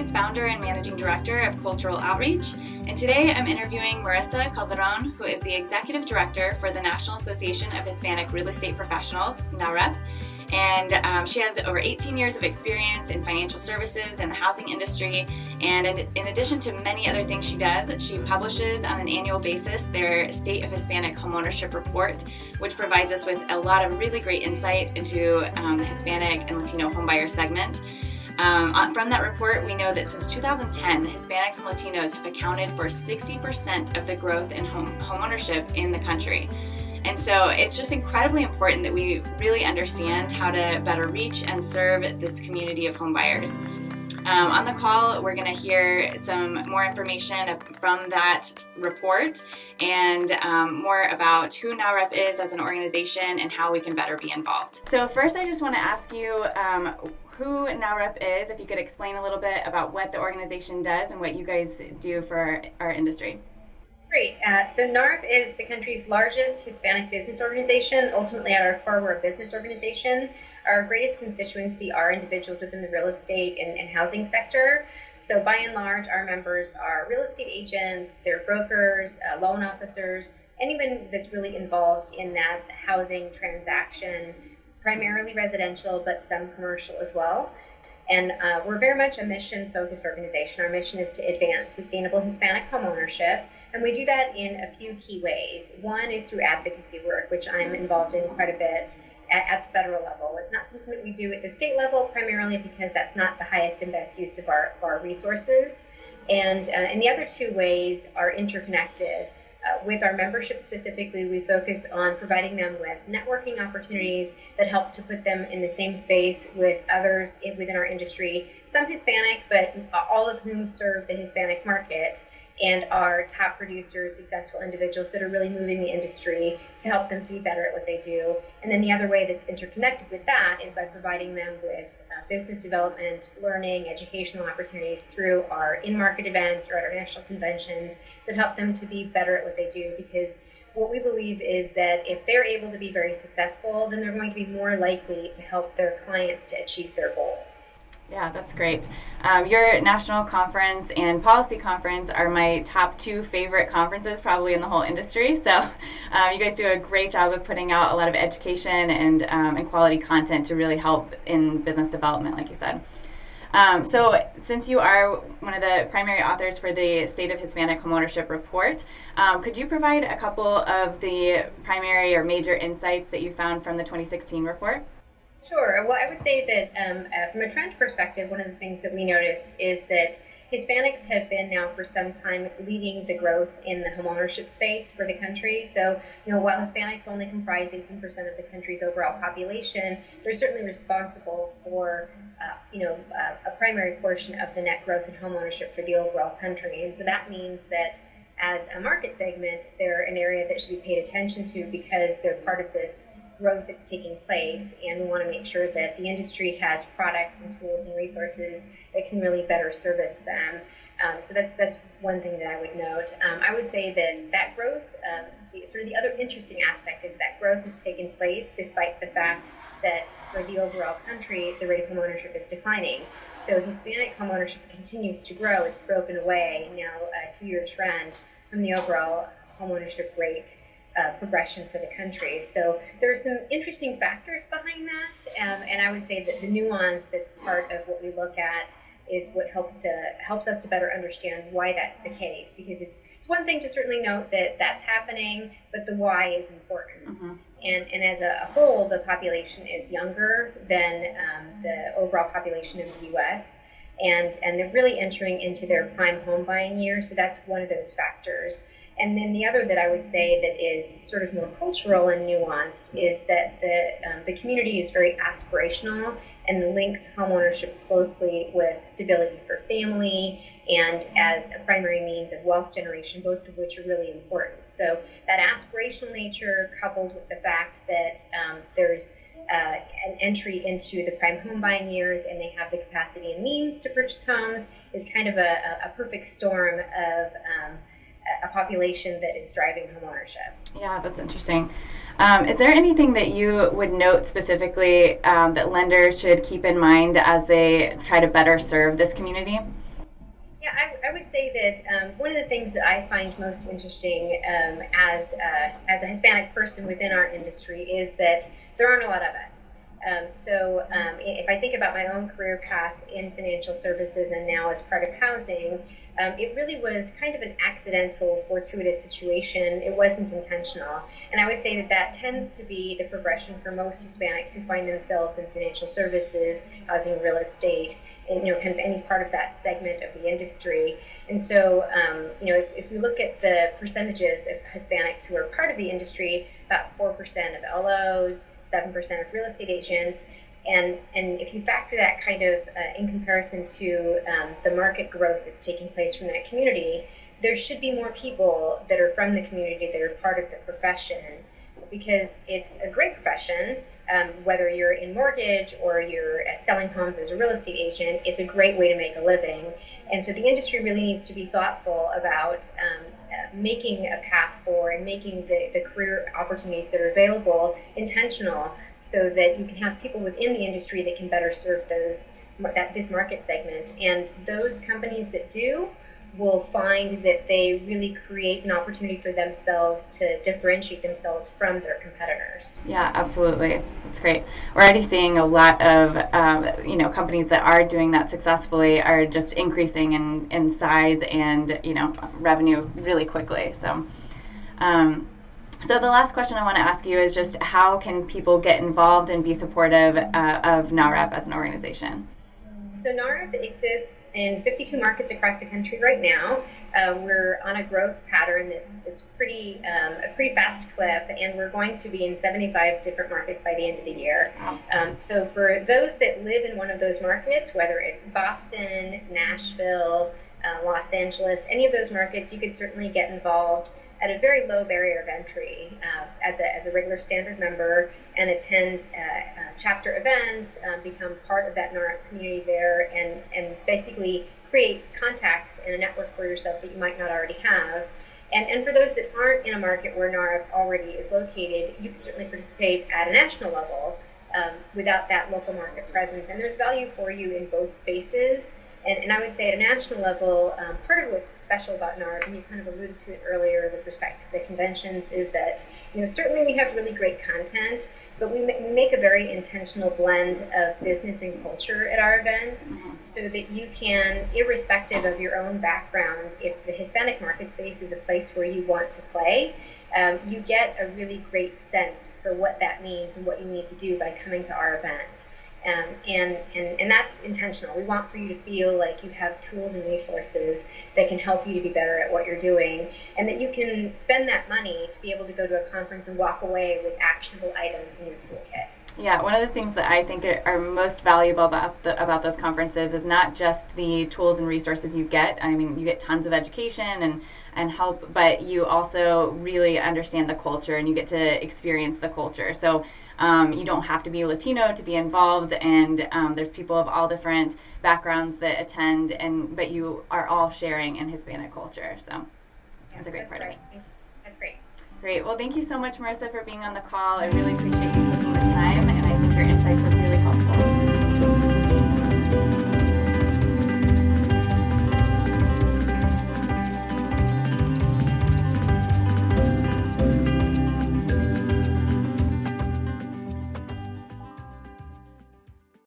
Messerli, founder and managing director of Cultural Outreach, and today I'm interviewing Marisa Calderon, who is the executive director for the National Association of Hispanic Real Estate Professionals, NAHREP, and she has over 18 years of experience in financial services and the housing industry, and in addition to many other things she does, she publishes on an annual basis their State of Hispanic Homeownership report, which provides us with a lot of really great insight into the Hispanic and Latino homebuyer segment. From that report, we know that since 2010, Hispanics and Latinos have accounted for 60% of the growth in homeownership in the country. And so it's just incredibly important that we really understand how to better reach and serve this community of homebuyers. On the call, we're going to hear some more information from that report and more about who NAHREP is as an organization and how we can better be involved. So first, I just want to ask you who NAHREP is, if you could explain a little bit about what the organization does and what you guys do for our industry. Great. So NAHREP is the country's largest Hispanic business organization. Ultimately, at our core, we're a business organization. Our greatest constituency are individuals within the real estate and housing sector. So by and large, our members are real estate agents, they're brokers, loan officers, anyone that's really involved in that housing transaction, primarily residential, but some commercial as well. And we're very much a mission-focused organization. Our mission is to advance sustainable Hispanic homeownership, and we do that in a few key ways. One is through advocacy work, which I'm involved in quite a bit at the federal level. It's not something that we do at the state level, primarily because that's not the highest and best use of our resources. And the other two ways are interconnected. With our membership specifically, we focus on providing them with networking opportunities that help to put them in the same space with others within our industry, some Hispanic, but all of whom serve the Hispanic market and are top producers, successful individuals that are really moving the industry to help them to be better at what they do. And then the other way that's interconnected with that is by providing them with business development, learning, educational opportunities through our in-market events or at our national conventions that help them to be better at what they do, because what we believe is that if they're able to be very successful, then they're going to be more likely to help their clients to achieve their goals. Yeah, that's great. Your national conference and policy conference are my top two favorite conferences probably in the whole industry. So you guys do a great job of putting out a lot of education and quality content to really help in business development, like you said. So since you are one of the primary authors for the State of Hispanic Homeownership report, could you provide a couple of the primary or major insights that you found from the 2016 report? Sure. Well, I would say that from a trend perspective, one of the things that we noticed is that Hispanics have been now for some time leading the growth in the homeownership space for the country. So, while Hispanics only comprise 18% of the country's overall population, they're certainly responsible for, a primary portion of the net growth in homeownership for the overall country. And so that means that as a market segment, they're an area that should be paid attention to because they're part of this growth that's taking place, and we want to make sure that the industry has products and tools and resources that can really better service them. So that's one thing that I would note. I would say that growth, the other interesting aspect is that growth has taken place despite the fact that for the overall country, the rate of homeownership is declining. So Hispanic homeownership continues to grow. It's broken away now a 2-year trend from the overall homeownership rate progression for the country. So there are some interesting factors behind that, and I would say that the nuance that's part of what we look at is what helps us to better understand why that's the case, because it's one thing to certainly note that that's happening, but the why is important. Mm-hmm. And as a whole, the population is younger than the overall population of the U.S., and they're really entering into their prime home buying years, so that's one of those factors. And then the other that I would say that is sort of more cultural and nuanced is that the community is very aspirational and links homeownership closely with stability for family and as a primary means of wealth generation, both of which are really important. So that aspirational nature coupled with the fact that there's an entry into the prime home buying years and they have the capacity and means to purchase homes is kind of a perfect storm of a population that is driving homeownership. Yeah, that's interesting. Is there anything that you would note specifically that lenders should keep in mind as they try to better serve this community? Yeah, I would say that one of the things that I find most interesting as a Hispanic person within our industry is that there aren't a lot of us. If I think about my own career path in financial services and now as part of housing, it really was kind of an accidental, fortuitous situation. It wasn't intentional. And I would say that that tends to be the progression for most Hispanics who find themselves in financial services, housing, real estate, and, kind of any part of that segment of the industry. And so, if we look at the percentages of Hispanics who are part of the industry, about 4% of LOs, 7% of real estate agents, and if you factor that kind of in comparison to the market growth that's taking place from that community, there should be more people that are from the community that are part of the profession, because it's a great profession. Whether you're in mortgage or you're selling homes as a real estate agent, it's a great way to make a living. And so the industry really needs to be thoughtful about making a path forward and making the career opportunities that are available intentional, so that you can have people within the industry that can better serve this market segment. And those companies that do will find that they really create an opportunity for themselves to differentiate themselves from their competitors. Yeah, absolutely. That's great. We're already seeing a lot of, companies that are doing that successfully are just increasing in size and, revenue really quickly. So the last question I want to ask you is just how can people get involved and be supportive of NAHREP as an organization? So NAHREP exists in 52 markets across the country right now. We're on a growth pattern that's a pretty fast clip, and we're going to be in 75 different markets by the end of the year. So for those that live in one of those markets, whether it's Boston, Nashville, Los Angeles, any of those markets, you could certainly get involved at a very low barrier of entry as a regular standard member, and attend chapter events, become part of that NAHREP community there, and basically create contacts and a network for yourself that you might not already have. And for those that aren't in a market where NAHREP already is located, you can certainly participate at a national level without that local market presence. And there's value for you in both spaces. And I would say at a national level, part of what's special about NAHREP, and you kind of alluded to it earlier with respect to the conventions, is that certainly we have really great content, but we make a very intentional blend of business and culture at our events, so that you can, irrespective of your own background, if the Hispanic market space is a place where you want to play, you get a really great sense for what that means and what you need to do by coming to our event. And that's intentional. We want for you to feel like you have tools and resources that can help you to be better at what you're doing, and that you can spend that money to be able to go to a conference and walk away with actionable items in your toolkit. Yeah, one of the things that I think are most valuable about those conferences is not just the tools and resources you get. I mean, you get tons of education and help, but you also really understand the culture, and you get to experience the culture. So you don't have to be Latino to be involved, and there's people of all different backgrounds that attend, but you are all sharing in Hispanic culture. So that's a great part of it. That's great. Great. Well, thank you so much, Marisa, for being on the call. I really appreciate you taking the time, and I think your insights were really helpful.